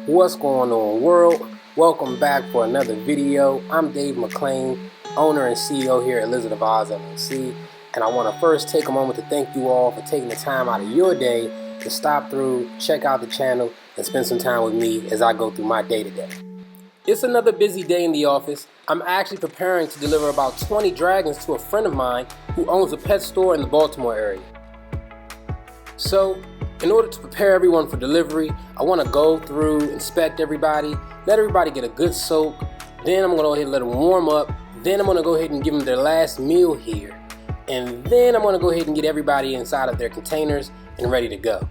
What's going on, world? Welcome back for another video. I'm Dave McClain, owner and CEO here at Mr.Loz LLC, and I want to first take a moment to thank you all for taking the time out of your day to stop through, check out the channel, and spend some time with me as I go through my day-to-day. It's another busy day in the office. I'm actually preparing to deliver about 20 dragons to a friend of mine who owns a pet store in the Baltimore area. So, in order to prepare everyone for delivery, I want to go through, inspect everybody, let everybody get a good soak. Then I'm going to go ahead and let them warm up. Then I'm going to go ahead and give them their last meal here. And then I'm going to go ahead and get everybody inside of their containers and ready to go.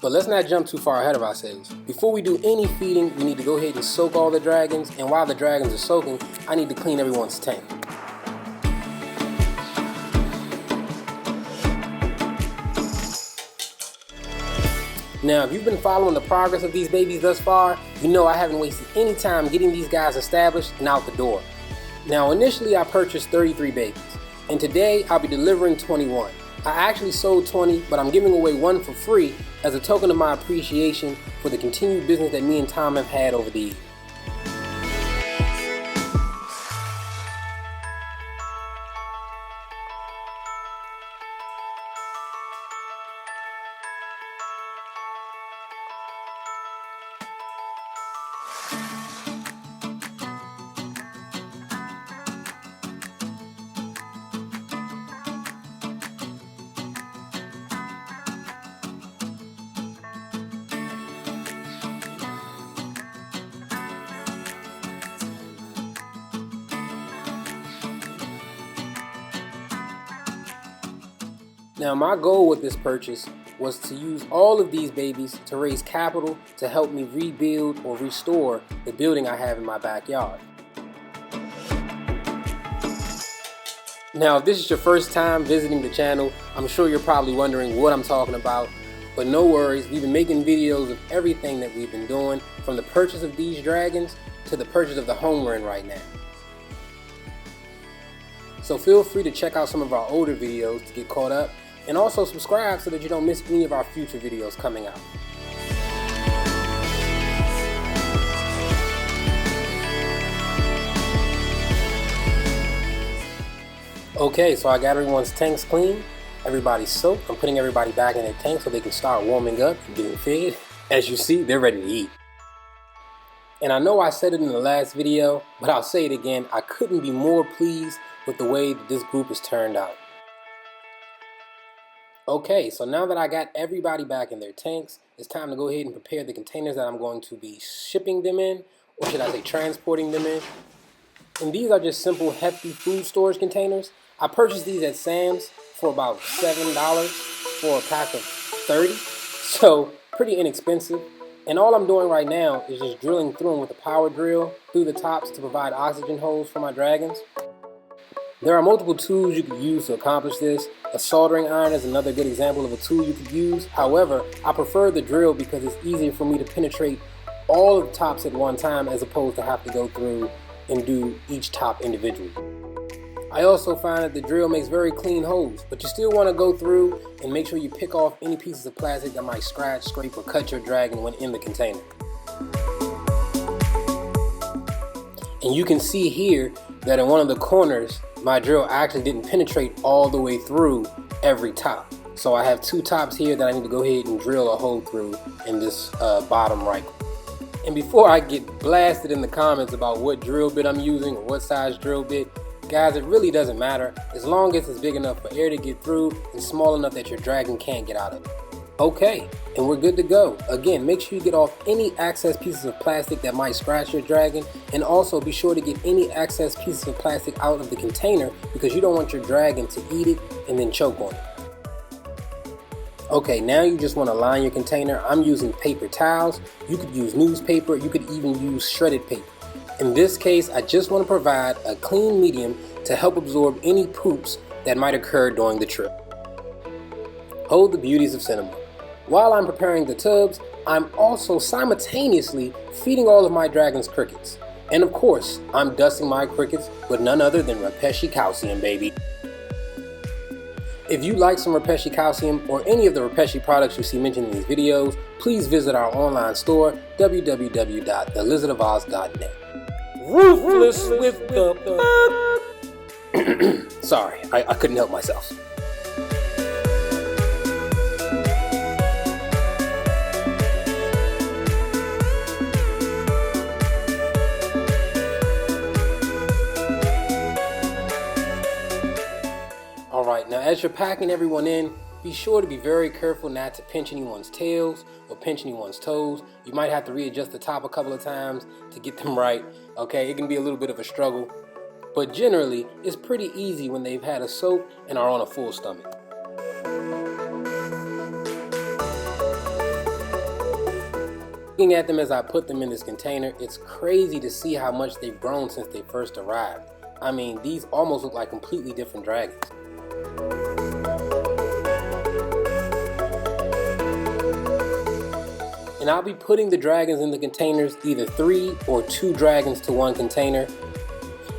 But let's not jump too far ahead of ourselves. Before we do any feeding, we need to go ahead and soak all the dragons, and while the dragons are soaking, I need to clean everyone's tank. Now, if you've been following the progress of these babies thus far, you know I haven't wasted any time getting these guys established and out the door. Now, initially I purchased 33 babies, and today I'll be delivering 21. I actually sold 20, but I'm giving away one for free as a token of my appreciation for the continued business that me and Tom have had over the years. Now, my goal with this purchase was to use all of these babies to raise capital to help me rebuild or restore the building I have in my backyard. Now, if this is your first time visiting the channel, I'm sure you're probably wondering what I'm talking about, but no worries, we've been making videos of everything that we've been doing, from the purchase of these dragons to the purchase of the home we're in right now. So feel free to check out some of our older videos to get caught up, and also subscribe so that you don't miss any of our future videos coming out. Okay, so I got everyone's tanks clean, everybody's soaked. I'm putting everybody back in their tank so they can start warming up and getting fed. As you see, they're ready to eat. And I know I said it in the last video, but I'll say it again, I couldn't be more pleased with the way that this group has turned out. Okay, so now that I got everybody back in their tanks, it's time to go ahead and prepare the containers that I'm going to be shipping them in, or should I say transporting them in. And these are just simple hefty food storage containers. I purchased these at Sam's for about $7 for a pack of 30, so pretty inexpensive. And all I'm doing right now is just drilling through them with a power drill through the tops to provide oxygen holes for my dragons. There are multiple tools you could use to accomplish this. A soldering iron is another good example of a tool you could use. However, I prefer the drill because it's easier for me to penetrate all of the tops at one time as opposed to have to go through and do each top individually. I also find that the drill makes very clean holes, but you still want to go through and make sure you pick off any pieces of plastic that might scratch, scrape, or cut your dragon when in the container. And you can see here that in one of the corners, my drill actually didn't penetrate all the way through every top. So I have two tops here that I need to go ahead and drill a hole through in this bottom right. And before I get blasted in the comments about what drill bit I'm using or what size drill bit, guys, it really doesn't matter as long as it's big enough for air to get through and small enough that your dragon can't get out of it. Okay, and we're good to go. Again, make sure you get off any excess pieces of plastic that might scratch your dragon, and also be sure to get any excess pieces of plastic out of the container because you don't want your dragon to eat it and then choke on it. Okay, now you just want to line your container. I'm using paper towels. You could use newspaper, you could even use shredded paper. In this case, I just want to provide a clean medium to help absorb any poops that might occur during the trip. Hold the beauties of cinema. While I'm preparing the tubs, I'm also simultaneously feeding all of my dragons crickets. And of course, I'm dusting my crickets with none other than Repashy Calcium, baby. If you like some Repashy Calcium or any of the Repashy products you see mentioned in these videos, please visit our online store, www.thelizardofoz.net. Ruthless with the Sorry, I couldn't help myself. Alright, now as you're packing everyone in, be sure to be very careful not to pinch anyone's tails or pinch anyone's toes. You might have to readjust the top a couple of times to get them right. Okay, it can be a little bit of a struggle, but generally it's pretty easy when they've had a soak and are on a full stomach. Looking at them as I put them in this container, it's crazy to see how much they've grown since they first arrived. I mean, these almost look like completely different dragons. And I'll be putting the dragons in the containers, either 3 or 2 dragons to 1 container.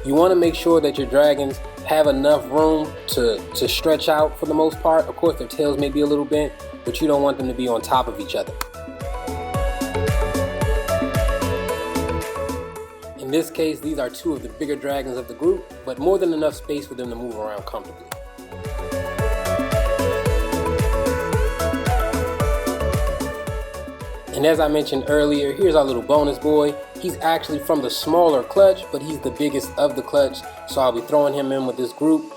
You want to make sure that your dragons have enough room to stretch out for the most part. Of course, their tails may be a little bent, but you don't want them to be on top of each other. In this case, these are 2 of the bigger dragons of the group, but more than enough space for them to move around comfortably. And as I mentioned earlier, here's our little bonus boy. He's actually from the smaller clutch, but he's the biggest of the clutch, so I'll be throwing him in with this group.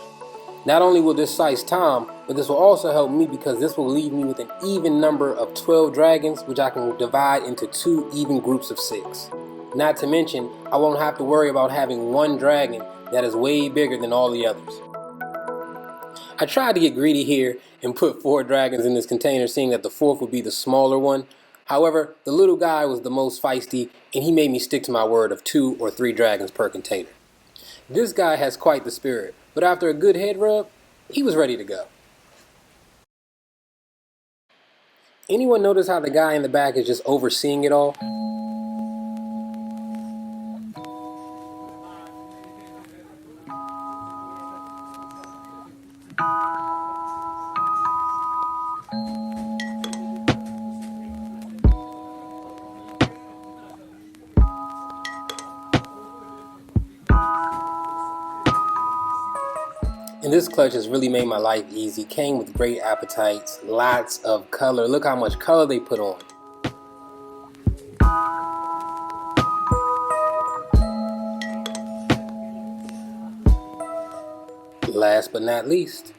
Not only will this size Tom, but this will also help me because this will leave me with an even number of 12 dragons, which I can divide into 2 even groups of 6. Not to mention, I won't have to worry about having one dragon that is way bigger than all the others. I tried to get greedy here and put 4 dragons in this container, seeing that the 4th would be the smaller one. However, the little guy was the most feisty, and he made me stick to my word of 2 or 3 dragons per container. This guy has quite the spirit, but after a good head rub, he was ready to go. Anyone notice how the guy in the back is just overseeing it all? And this clutch has really made my life easy. Came with great appetites, lots of color. Look how much color they put on. Last but not least,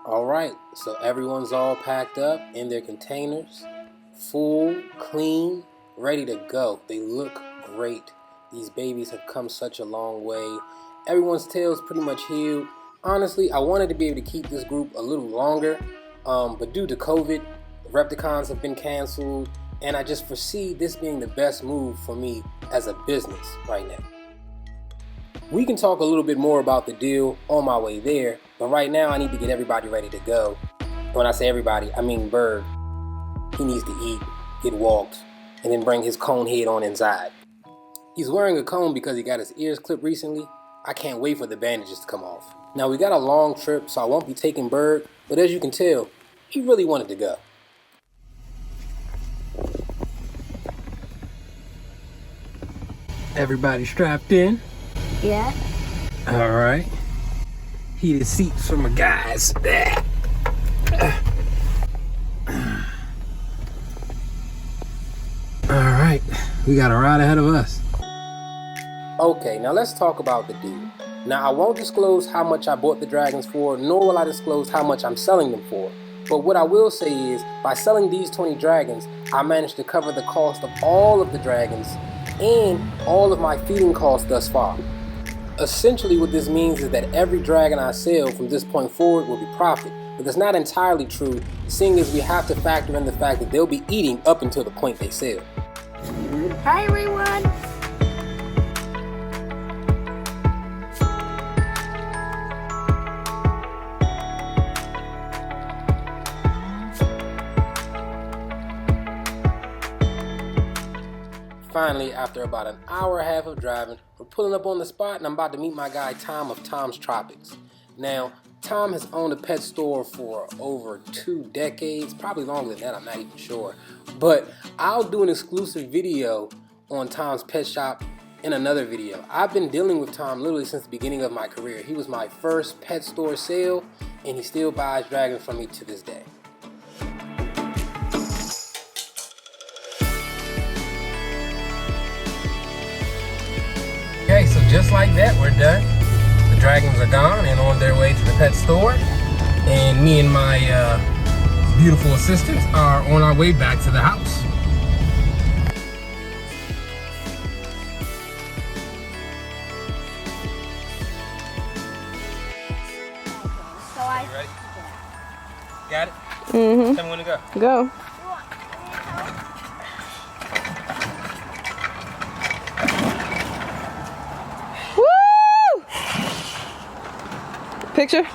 Alright, so everyone's all packed up in their containers, full, clean, ready to go. They look great. These babies have come such a long way. Everyone's tail's pretty much healed. Honestly, I wanted to be able to keep this group a little longer, but due to COVID, Repticons have been canceled, and I just foresee this being the best move for me as a business right now. We can talk a little bit more about the deal on my way there, but right now I need to get everybody ready to go. When I say everybody, I mean Bird. He needs to eat. get walked, and then bring his cone head on inside. He's wearing a cone because he got his ears clipped recently. I can't wait for the bandages to come off. Now we got a long trip, so I won't be taking Bird, but as you can tell, he really wanted to go. Everybody strapped in? Yeah. All right. Heated seats for my guys. All right, we got a ride ahead of us. Okay, now let's talk about the deal. Now I won't disclose how much I bought the dragons for, nor will I disclose how much I'm selling them for. But what I will say is, by selling these 20 dragons, I managed to cover the cost of all of the dragons and all of my feeding costs thus far. Essentially what this means is that every dragon I sell from this point forward will be profit. But that's not entirely true, seeing as we have to factor in the fact that they'll be eating up until the point they sell. Hi everyone! Finally, after about an hour and a half of driving, we're pulling up on the spot and I'm about to meet my guy Tom of Tom's Tropics. Now, Tom has owned a pet store for over 2 decades, probably longer than that, I'm not even sure. But I'll do an exclusive video on Tom's pet shop in another video. I've been dealing with Tom literally since the beginning of my career. He was my first pet store sale and he still buys dragons from me to this day. Okay, so just like that, we're done. The dragons are gone and on their way to the pet store. And me and my beautiful assistants are on our way back to the house. So You ready? Got it? Mm-hmm. Tell me when to go. Go. Woo! Picture.